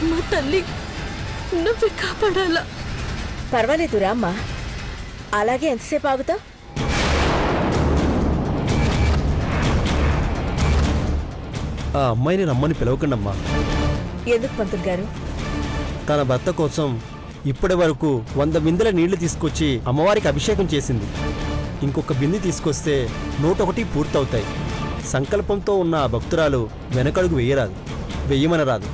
అమ్మ తల్లి నువ్వే కాపాడాలా. పర్వాలేదు రామ్మా, అలాగే ఎంతసేపు ఆగుతావు? ఆ అమ్మాయిని రమ్మని పిలవకండమ్మా. ఎందుకు పంతులు గారు? తన భర్త కోసం ఇప్పటి వరకు 100 బిందెల నీళ్లు తీసుకొచ్చి అమ్మవారికి అభిషేకం చేసింది. ఇంకొక బిందె తీసుకొస్తే 101 పూర్తవుతాయి. సంకల్పంతో ఉన్న ఆ భక్తురాలు వెనకడుగు వేయరాదు, వెయ్యమనరాదు.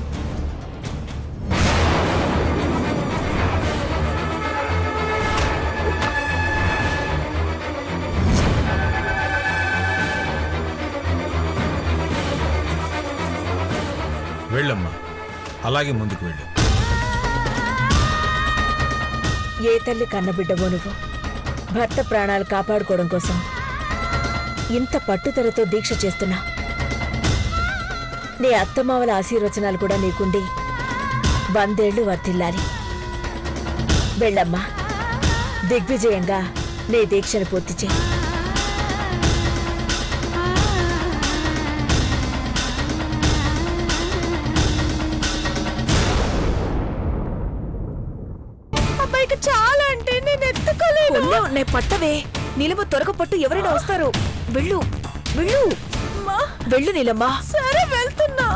వెళ్ళమ్మా, అలాగే ముందుకు వెళ్ళు. ఏ తల్లి కన్నబిడ్డవో నువ్వు. భర్త ప్రాణాలు కాపాడుకోవడం కోసం ఇంత పట్టుదలతో దీక్ష చేస్తున్నా. నీ అత్తమావల ఆశీర్వచనాలు కూడా నీకుండి 100 ఏళ్లు వర్తిల్లాలి. వెళ్ళమ్మా, దిగ్విజయంగా నీ దీక్షను పూర్తి చేయి. చాలా అంటే నేను ఎత్తుకోలేను. నే పట్టవే, నీలమ్మ త్వరగా పట్టు, ఎవరైనా వస్తారు. వెళ్ళు వెళ్ళు వెళ్ళు నీలమ్మ. సరే వెళ్తున్నా.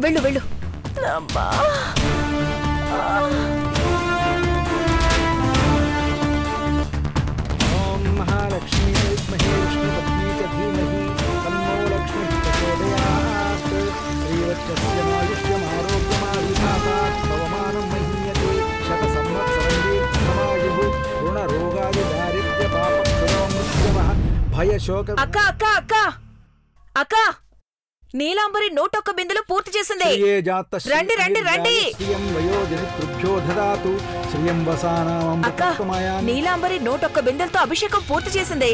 వెళ్ళు వెళ్ళు. ఓం మహాలక్ష్మీ విద్మహే విష్ణుపత్నీ చ ధీమహి తన్నో లక్ష్మీ ప్రచోదయాత్. శ్రీవత్సస్య ఆరోగ్యమాయుషాపాత్ భవమానం మహీయతే శత సంవత్సరం దీర్ఘమాయుః రుణరోగాది దారిద్ర్య పాపక్షయో మృత్యవః భయశోక. అక్క అక్క అక్క అక్క, నీలాంబరి 101 బిందెలు పూర్తి చేసింది. రండి రండి రండి. అక్క, నీలాంబరి 101 బిందెలతో అభిషేకం పూర్తి చేసింది.